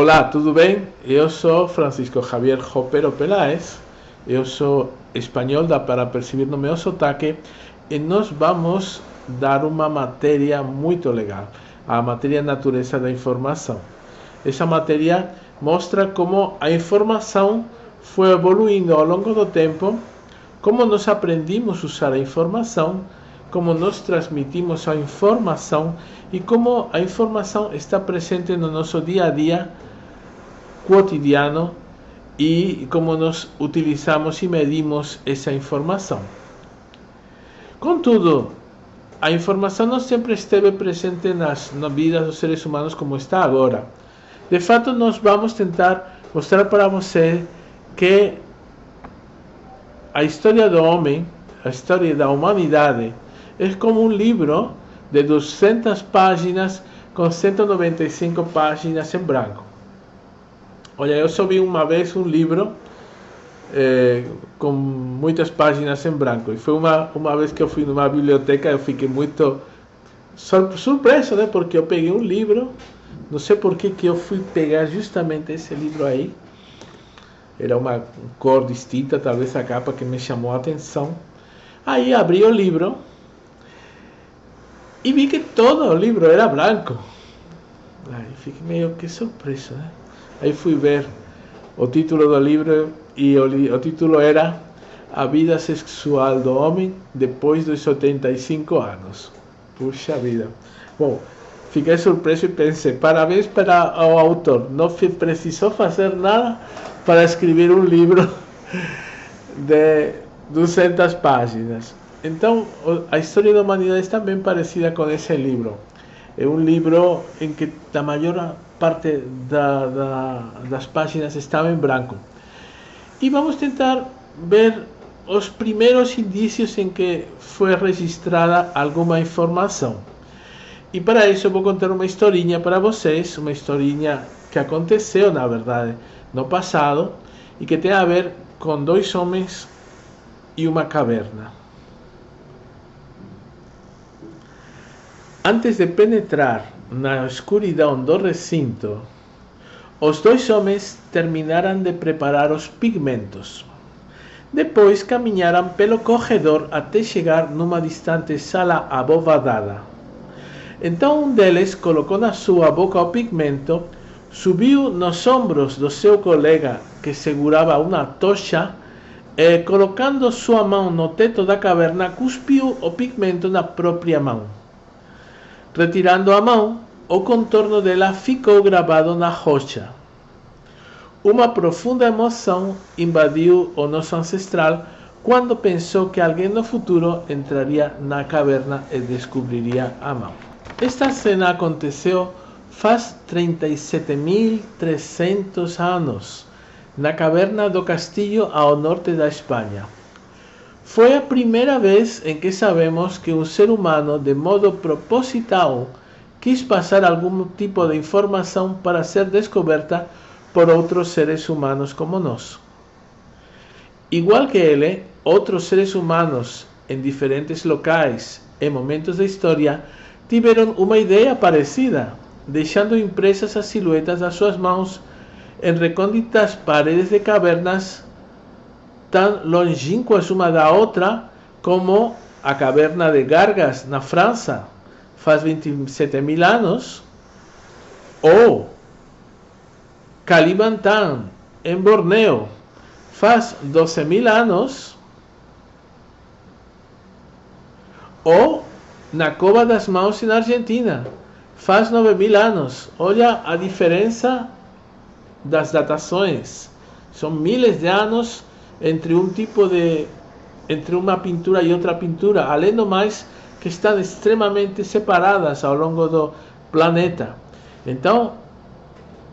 Olá, tudo bem? Eu sou Francisco Javier Jopero Peláez, eu sou espanhol, dá para perceber no meu sotaque, e nós vamos dar uma matéria muito legal, a matéria Natureza da Informação. Essa matéria mostra como a informação foi evoluindo ao longo do tempo, como nós aprendimos a usar a informação, como nós transmitimos a informação e como a informação está presente no nosso dia a dia cotidiano e como nós utilizamos e medimos essa informação. Contudo, a informação não sempre esteve presente na vida dos seres humanos como está agora. De fato, nós vamos tentar mostrar para você que a história do homem, a história da humanidade, é como um livro de 200 páginas com 195 páginas em branco. Olha, eu só vi uma vez um livro com muitas páginas em branco. E foi uma vez que eu fui numa biblioteca, eu fiquei muito surpreso, né? Porque eu peguei um livro, não sei por que eu fui pegar justamente esse livro aí. Era uma cor distinta, talvez a capa que me chamou a atenção. Aí abri o livro e vi que todo o livro era branco. Aí fiquei meio que surpreso, né? Aí fui ver o título do livro e o título era A Vida Sexual do Homem Depois dos 75 anos. Puxa vida. Bom, fiquei surpreso e pensei, parabéns para o autor. Não precisou fazer nada para escrever um livro de 200 páginas. Então, a história da humanidade está bem parecida com esse livro. É um livro em que a maior parte das páginas estava em branco. E vamos tentar ver os primeiros indícios em que foi registrada alguma informação. E para isso eu vou contar uma historinha para vocês, uma historinha que aconteceu, na verdade, no passado, e que tem a ver com dois homens e uma caverna. Antes de penetrar na escuridão do recinto, os dois homens terminaram de preparar os pigmentos. Depois caminharam pelo corredor até chegar numa distante sala abovadada. Então um deles colocou na sua boca o pigmento, subiu nos ombros do seu colega que segurava uma tocha e, colocando sua mão no teto da caverna, cuspiu o pigmento na própria mão. Retirando a mão, o contorno dela ficou gravado na rocha. Uma profunda emoção invadiu o nosso ancestral quando pensou que alguém no futuro entraria na caverna e descobriria a mão. Esta cena aconteceu faz 37.300 anos, na caverna do Castillo ao norte da Espanha. Foi a primeira vez em que sabemos que um ser humano, de modo proposital, quis passar algum tipo de informação para ser descoberta por outros seres humanos como nós. Igual que ele, outros seres humanos em diferentes locais e momentos da história tiveram uma ideia parecida, deixando impressas as silhuetas das suas mãos em recônditas paredes de cavernas tão longínquas uma da outra como a caverna de Gargas na França faz 27.000 anos, ou Kalimantan em Borneo faz 12.000 anos, ou na Cova das Mãos na Argentina faz 9.000 anos. Olha a diferença das datações. São miles de anos entre uma pintura e outra pintura, além do mais que estão extremamente separadas ao longo do planeta. Então,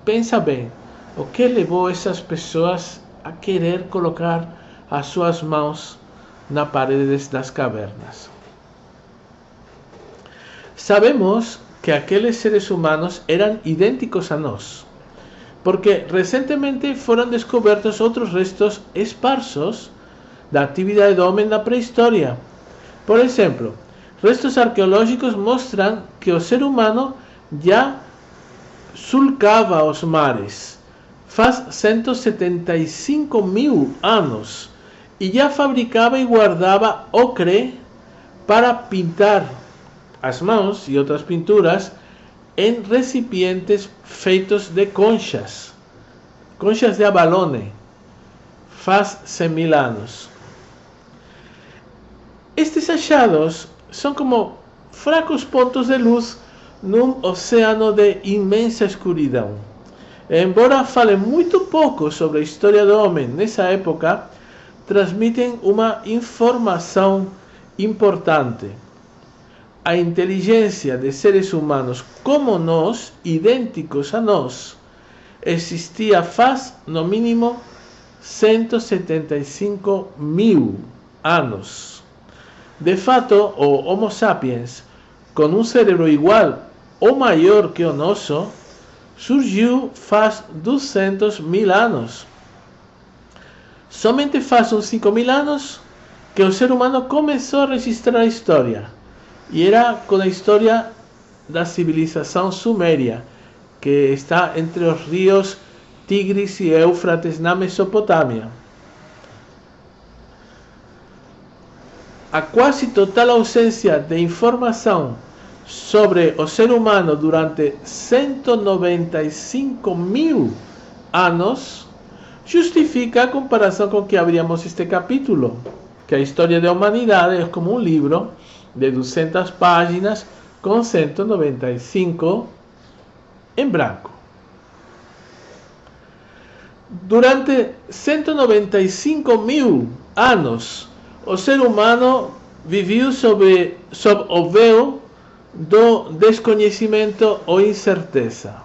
pensa bem, o que levou essas pessoas a querer colocar as suas mãos na parede das cavernas? Sabemos que aqueles seres humanos eram idênticos a nós, porque recentemente foram descobertos outros restos esparsos da atividade do homem na pré-história. Por exemplo, restos arqueológicos mostram que o ser humano já sulcava os mares faz 175.000 anos e já fabricava e guardava ocre para pintar as mãos e outras pinturas em recipientes feitos de conchas de abalone, faz 100.000 anos. Estes achados são como fracos pontos de luz num oceano de imensa escuridão. Embora fale muito pouco sobre a história do homem nessa época, transmitem uma informação importante. A inteligência de seres humanos como nós, idênticos a nós, existia faz, no mínimo, 175.000 anos. De fato, o Homo sapiens, com um cérebro igual ou maior que o nosso, surgiu faz 200.000 anos. Somente faz uns 5.000 anos que o ser humano começou a registrar a história. E era com a história da civilização suméria, que está entre os rios Tigres e Éufrates na Mesopotâmia. A quase total ausência de informação sobre o ser humano durante 195.000 anos justifica a comparação com que abrimos este capítulo, que a história da humanidade é como um livro de 200 páginas com 195 em branco. Durante 195.000 anos, o ser humano viveu sob o véu do desconhecimento ou incerteza,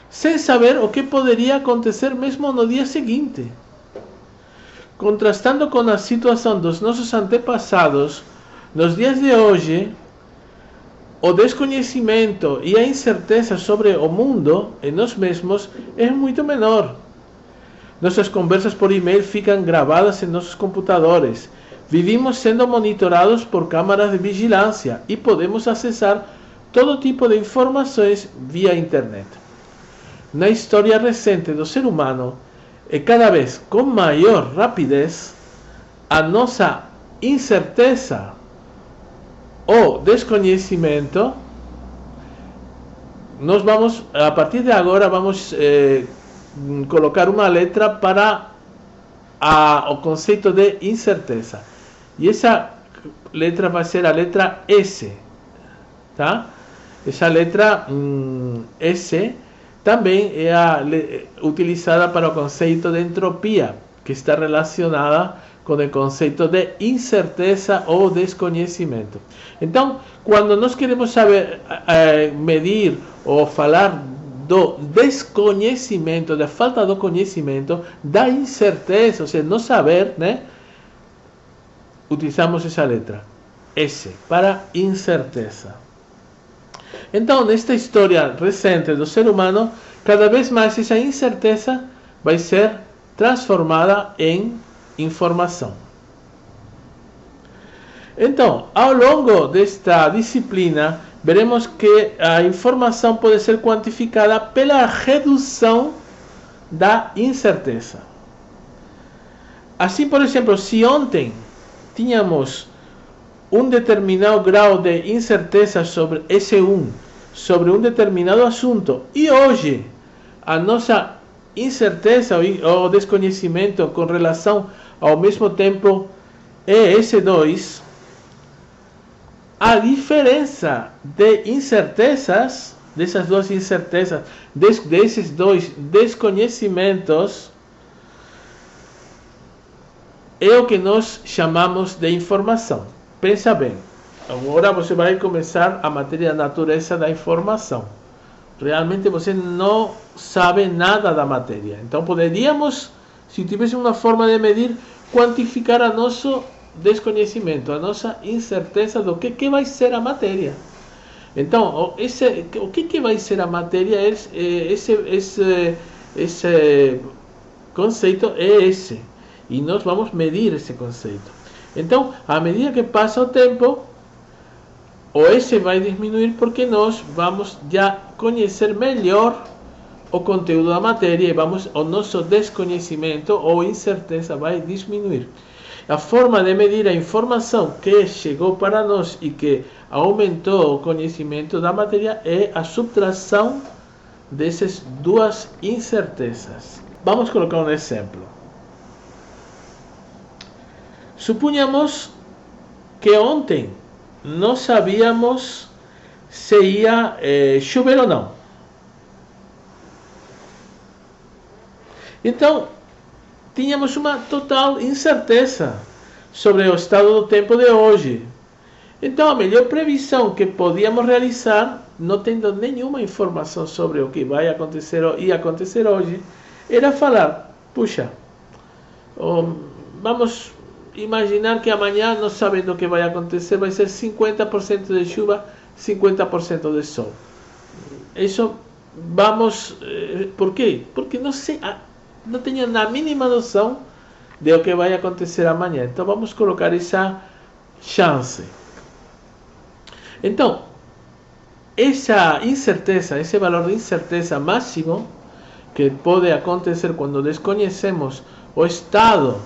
sem saber o que poderia acontecer mesmo no dia seguinte. Contrastando com a situação dos nossos antepassados, nos dias de hoje, o desconhecimento e a incerteza sobre o mundo e nós mesmos é muito menor. Nossas conversas por e-mail ficam gravadas em nossos computadores. Vivimos sendo monitorados por câmaras de vigilância e podemos acessar todo tipo de informações via internet. Na história recente do ser humano, e cada vez com maior rapidez, a nossa incerteza ou desconhecimento, nós vamos, a partir de agora, vamos colocar uma letra para o conceito de incerteza. E essa letra vai ser a letra S, tá? Essa letra S também é utilizada para o conceito de entropia, que está relacionada com o conceito de incerteza ou desconhecimento. Então, quando nós queremos saber, medir ou falar do desconhecimento, da falta do conhecimento, da incerteza, ou seja, não saber, né? Utilizamos essa letra S para incerteza. Então, nesta história recente do ser humano, cada vez mais essa incerteza vai ser transformada em informação. Então, ao longo desta disciplina, veremos que a informação pode ser quantificada pela redução da incerteza. Assim, por exemplo, se ontem tínhamos um determinado grau de incerteza sobre S1, sobre um determinado assunto, e hoje a nossa incerteza ou desconhecimento com relação ao mesmo tempo é S2, a diferença de incertezas, dessas duas incertezas, desses dois desconhecimentos, é o que nós chamamos de informação. Pensa bem, agora você vai começar a matéria da natureza da informação. Realmente você não sabe nada da matéria. Então poderíamos, se tivesse uma forma de medir, quantificar a nosso desconhecimento, a nossa incerteza do que vai ser a matéria. Então, o que vai ser a matéria, esse conceito é esse. E nós vamos medir esse conceito. Então, à medida que passa o tempo, o esse vai diminuir porque nós vamos já conhecer melhor o conteúdo da matéria e o nosso desconhecimento ou incerteza vai diminuir. A forma de medir a informação que chegou para nós e que aumentou o conhecimento da matéria é a subtração dessas duas incertezas. Vamos colocar um exemplo. Suponhamos que ontem não sabíamos se ia chover ou não. Então, tínhamos uma total incerteza sobre o estado do tempo de hoje. Então, a melhor previsão que podíamos realizar, não tendo nenhuma informação sobre o que vai acontecer e acontecer hoje, era falar: puxa, vamos imaginar que amanhã, não sabendo o que vai acontecer, vai ser 50% de chuva, 50% de sol. Isso vamos... ¿Por quê? Porque não sei, não tenho a mínima noção de o que vai acontecer amanhã. Então vamos colocar essa chance. Então, essa incerteza, esse valor de incerteza máximo que pode acontecer quando desconhecemos o estado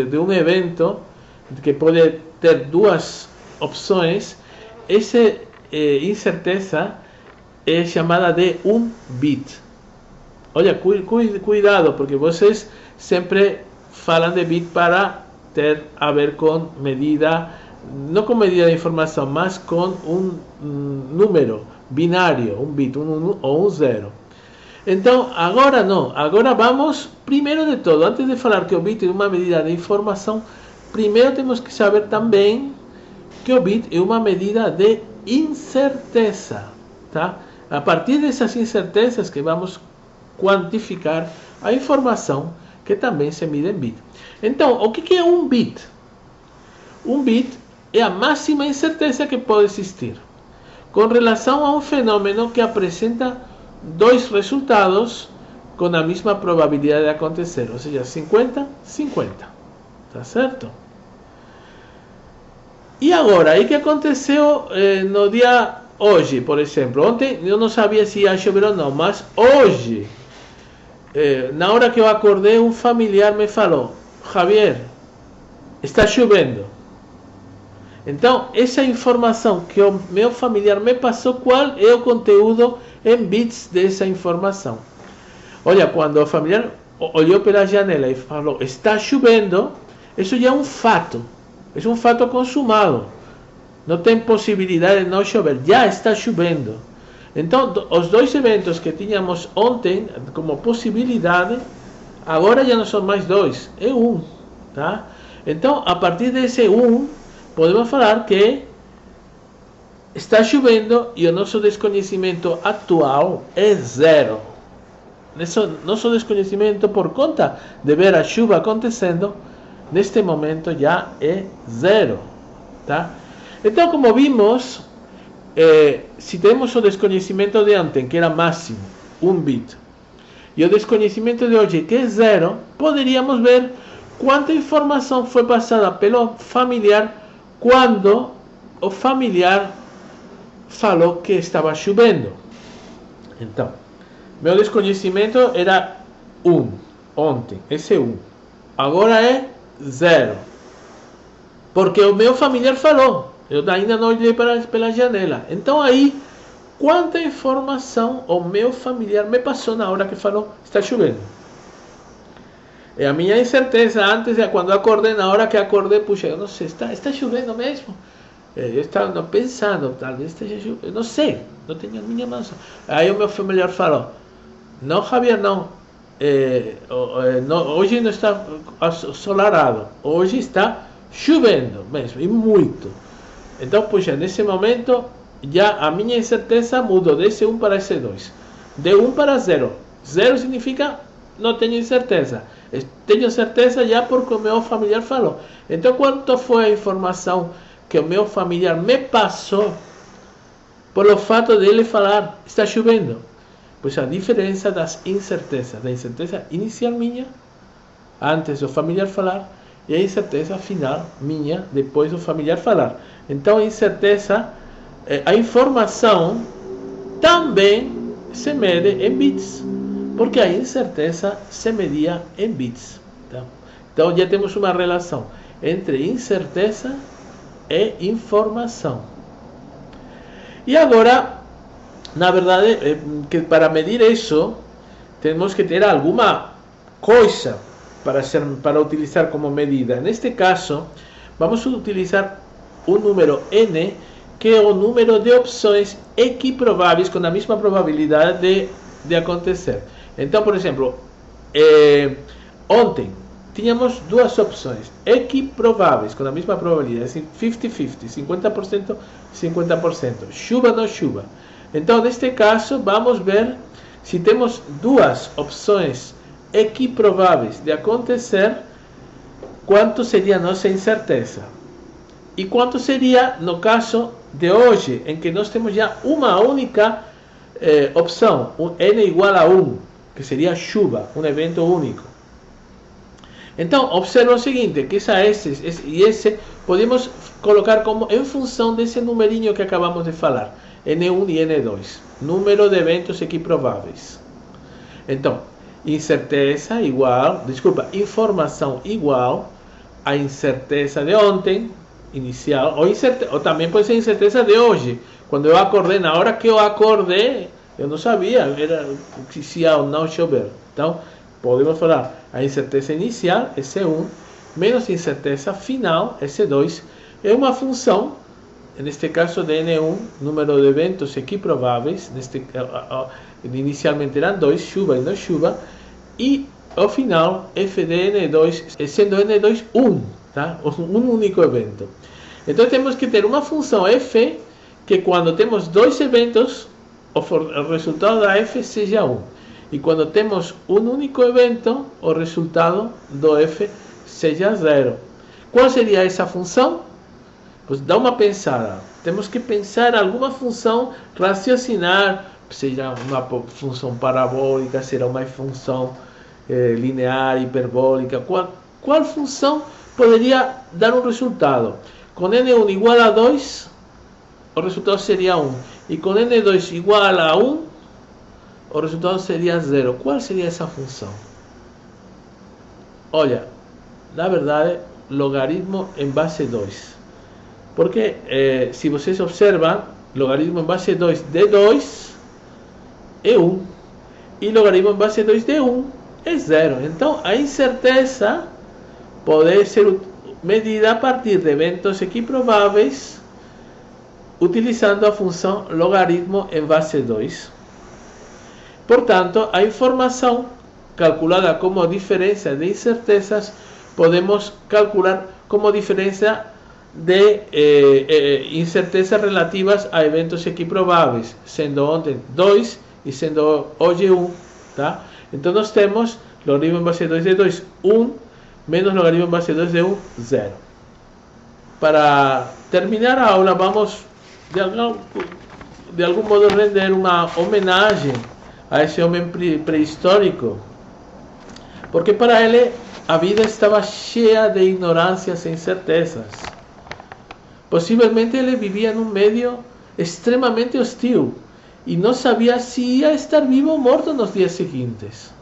de um evento, que pode ter duas opções, essa incerteza é chamada de bit. Olha, cuidado, porque vocês sempre falam de bit para ter a ver com medida, não com medida de informação, mas com um número binário, um bit, ou um zero. Então, agora não. Agora vamos, primeiro de todo, antes de falar que o bit é uma medida de informação, primeiro temos que saber também que o bit é uma medida de incerteza, tá? A partir dessas incertezas que vamos quantificar a informação que também se mide em bit. Então, o que é um bit? Um bit é a máxima incerteza que pode existir com relação a um fenômeno que apresenta dois resultados com a mesma probabilidade de acontecer, ou seja, 50-50, tá certo? E agora, aí que aconteceu no dia hoje, por exemplo, ontem eu não sabia se ia chover ou não, mas hoje, na hora que eu acordei, um familiar me falou: Javier, está chovendo. Então, essa informação que o meu familiar me passou, qual é o conteúdo em bits dessa informação? Olha, quando o familiar olhou pela janela e falou: está chovendo, isso já é um fato. É um fato consumado. Não tem possibilidade de não chover. Já está chovendo. Então, os dois eventos que tínhamos ontem como possibilidade, agora já não são mais dois. É um. Tá? Então, a partir desse um, podemos falar que está chovendo e o nosso desconhecimento atual é zero. Nosso desconhecimento por conta de ver a chuva acontecendo, neste momento já é zero. Tá? Então, como vimos, se temos o desconhecimento de ontem, que era máximo, 1 bit, e o desconhecimento de hoje, que é zero, poderíamos ver quanta informação foi passada pelo familiar quando o familiar falou que estava chovendo. Então, meu desconhecimento era 1 ontem, esse é 1. Agora é 0. Porque o meu familiar falou. Eu ainda não olhei pela janela. Então aí, quanta informação o meu familiar me passou na hora que falou: está chovendo. E a minha incerteza antes, quando acordei, na hora que acordei, puxa, eu não sei, está chovendo mesmo? Eu estava pensando, talvez esteja chovendo, eu não sei, não tenho a minha noção. Aí o meu familiar falou: não, Javier, não, hoje não está ensolarado, hoje está chovendo mesmo, e muito. Então, puxa, nesse momento, já a minha incerteza mudou desse 1 para esse 2. De 1 para 0. 0 significa não tenho incerteza. Tenho certeza já porque o meu familiar falou. Então, quanto foi a informação que o meu familiar me passou pelo fato de ele falar: está chovendo? Pois a diferença das incertezas, da incerteza inicial minha, antes do familiar falar, e a incerteza final minha, depois do familiar falar. Então a incerteza, a informação também se mede em bits, porque a incerteza se media em bits. Tá? Então já temos uma relação entre incerteza e informação. E agora, na verdade, que para medir isso, temos que ter alguma coisa para utilizar como medida. Neste caso, vamos utilizar um número n, que é o número de opções equiprováveis com a mesma probabilidade de acontecer. Então, por exemplo, ontem tínhamos duas opções equiprováveis com a mesma probabilidade, 50-50, 50%, 50%, chuva ou não chuva. Então, neste caso, vamos ver se temos duas opções equiprováveis de acontecer, quanto seria a nossa incerteza. E quanto seria no caso de hoje, em que nós temos já uma única opção, n igual a 1, que seria chuva, um evento único. Então, observa o seguinte, que esse e esse podemos colocar como em função desse numerinho que acabamos de falar, N1 e N2, número de eventos equiprováveis. Então, informação igual a incerteza de ontem, inicial, ou também pode ser incerteza de hoje. Quando eu acordei, na hora que eu acordei, eu não sabia se ia ou não chover. Então, podemos falar, a incerteza inicial, S1, menos incerteza final, S2, é uma função, neste caso de N1, número de eventos equiprováveis, inicialmente eram 2, chuva e não chuva, e ao final, f de N2, sendo N2 1, tá? Um único evento. Então temos que ter uma função f, que quando temos dois eventos, o resultado da f seja 1. E quando temos um único evento, o resultado do f seja 0. Qual seria essa função? Pues dá uma pensada. Temos que pensar em alguma função, raciocinar, seja uma função parabólica, será uma função linear, hiperbólica. Qual função poderia dar um resultado? Com n1 igual a 2, o resultado seria 1. E com n2 igual a 1, o resultado seria 0. Qual seria essa função? Olha, na verdade, logaritmo em base 2. Porque, se vocês observam, logaritmo em base 2 de 2 é 1. E logaritmo em base 2 de 1 é 0. Então, a incerteza pode ser medida a partir de eventos equiprováveis, utilizando a função logaritmo em base 2. Portanto, a informação calculada como diferença de incertezas, podemos calcular como diferença de incertezas relativas a eventos equiprováveis, sendo ontem 2 e sendo hoje 1. Tá? Então nós temos logaritmo em base 2 de 2, 1, menos logaritmo em base 2 de 1, 0. Para terminar a aula, vamos de algum modo render uma homenagem a esse homem pré-histórico, porque para ele a vida estava cheia de ignorâncias e incertezas. Possivelmente ele vivia num meio extremamente hostil e não sabia se ia estar vivo ou morto nos dias seguintes.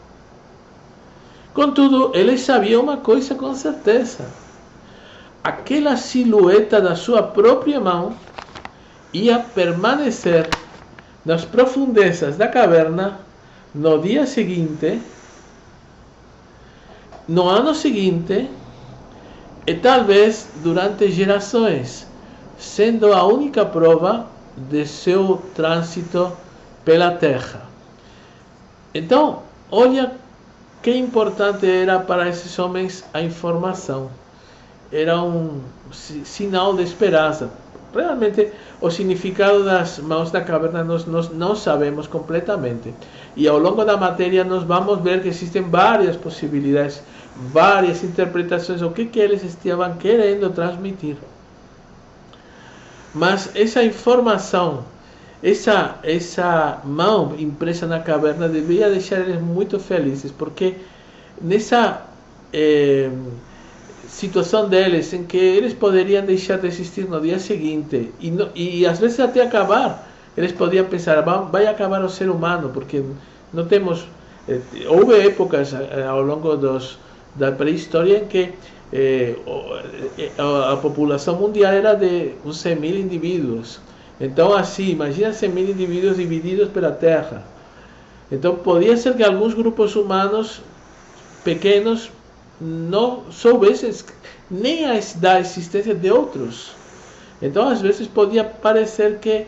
Contudo, ele sabia uma coisa com certeza: aquela silhueta da sua própria mão ia permanecer nas profundezas da caverna no dia seguinte, no ano seguinte e talvez durante gerações, sendo a única prova de seu trânsito pela Terra. Então, olha que importante era para esses homens a informação. Era um sinal de esperança. Realmente, o significado das mãos da caverna nós não sabemos completamente. E ao longo da matéria nós vamos ver que existem várias possibilidades, várias interpretações do que eles estavam querendo transmitir. Mas essa informação, essa mão impressa na caverna devia deixar eles muito felizes, porque situação deles em que eles poderiam deixar de existir no dia seguinte e às vezes até acabar. Eles podiam pensar, vai acabar o ser humano, porque não temos... houve épocas ao longo da pré-história em que a população mundial era de uns 100 mil indivíduos. Então, assim, imagina 100 mil indivíduos divididos pela Terra. Então, podia ser que alguns grupos humanos pequenos não soubessem nem da existência de outros. Então, às vezes, podia parecer que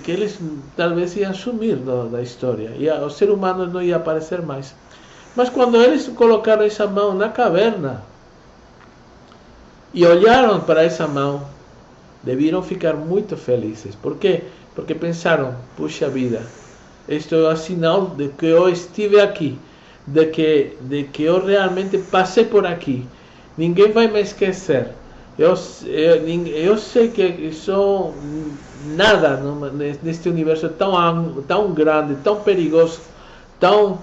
eles talvez iam sumir da história, e o ser humano não ia aparecer mais. Mas quando eles colocaram essa mão na caverna e olharam para essa mão, deviam ficar muito felizes. Por quê? Porque pensaram, puxa vida, isto é o sinal de que eu estive aqui, de que eu realmente passei por aqui. Ninguém vai me esquecer. Eu sei que sou nada neste universo tão grande, tão perigoso, tão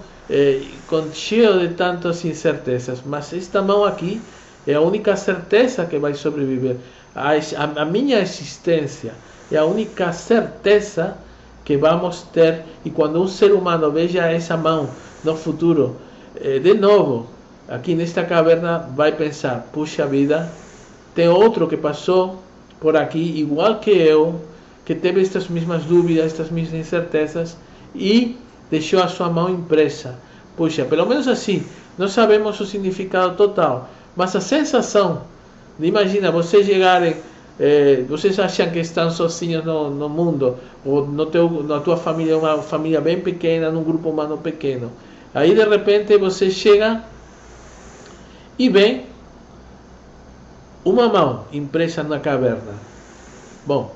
cheio de tantas incertezas. Mas esta mão aqui é a única certeza que vai sobreviver. A minha existência é a única certeza que vamos ter. E quando um ser humano veja essa mão no futuro, de novo, aqui nesta caverna, vai pensar, puxa vida, tem outro que passou por aqui, igual que eu, que teve estas mesmas dúvidas, estas mesmas incertezas, e deixou a sua mão impressa. Puxa, pelo menos assim, não sabemos o significado total, mas a sensação, imagina, vocês chegarem, vocês acham que estão sozinhos no mundo, ou na tua família, uma família bem pequena, num grupo humano pequeno. Aí, de repente, você chega e vê uma mão impressa na caverna. Bom,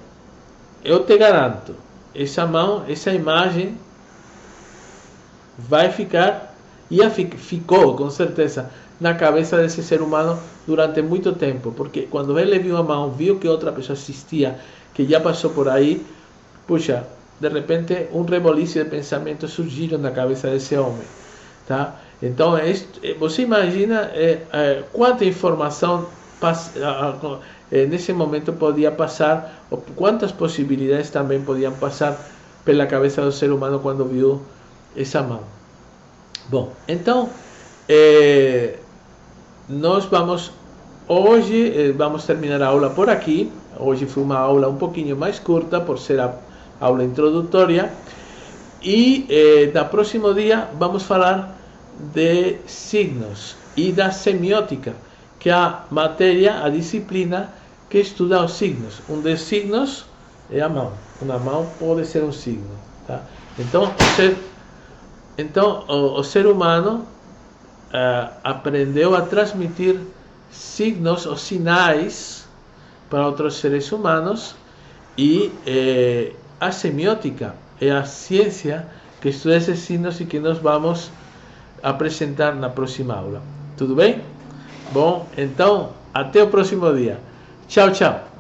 eu te garanto, essa mão, essa imagem vai ficar, ficou com certeza na cabeça desse ser humano durante muito tempo, porque quando ele viu a mão, viu que outra pessoa existia, que já passou por aí, puxa, de repente um reboliço de pensamentos surgiram na cabeça desse homem, tá? Então, você imagina quanta informação nesse momento podia passar, quantas possibilidades também podiam passar pela cabeça do ser humano quando viu essa mão. Bom, então nós vamos hoje terminar a aula por aqui. Hoje foi uma aula um pouquinho mais curta por ser a aula introdutória, e no próximo dia vamos falar de signos e da semiótica, que é a matéria, a disciplina que estuda os signos. Um dos signos é a mão. Uma mão pode ser um signo, tá? Então, o ser humano aprendeu a transmitir signos ou sinais para outros seres humanos, e a semiótica é a ciência que estuda esses signos e que nós vamos apresentar na próxima aula. Tudo bem? Bom, então, até o próximo dia. Tchau, tchau.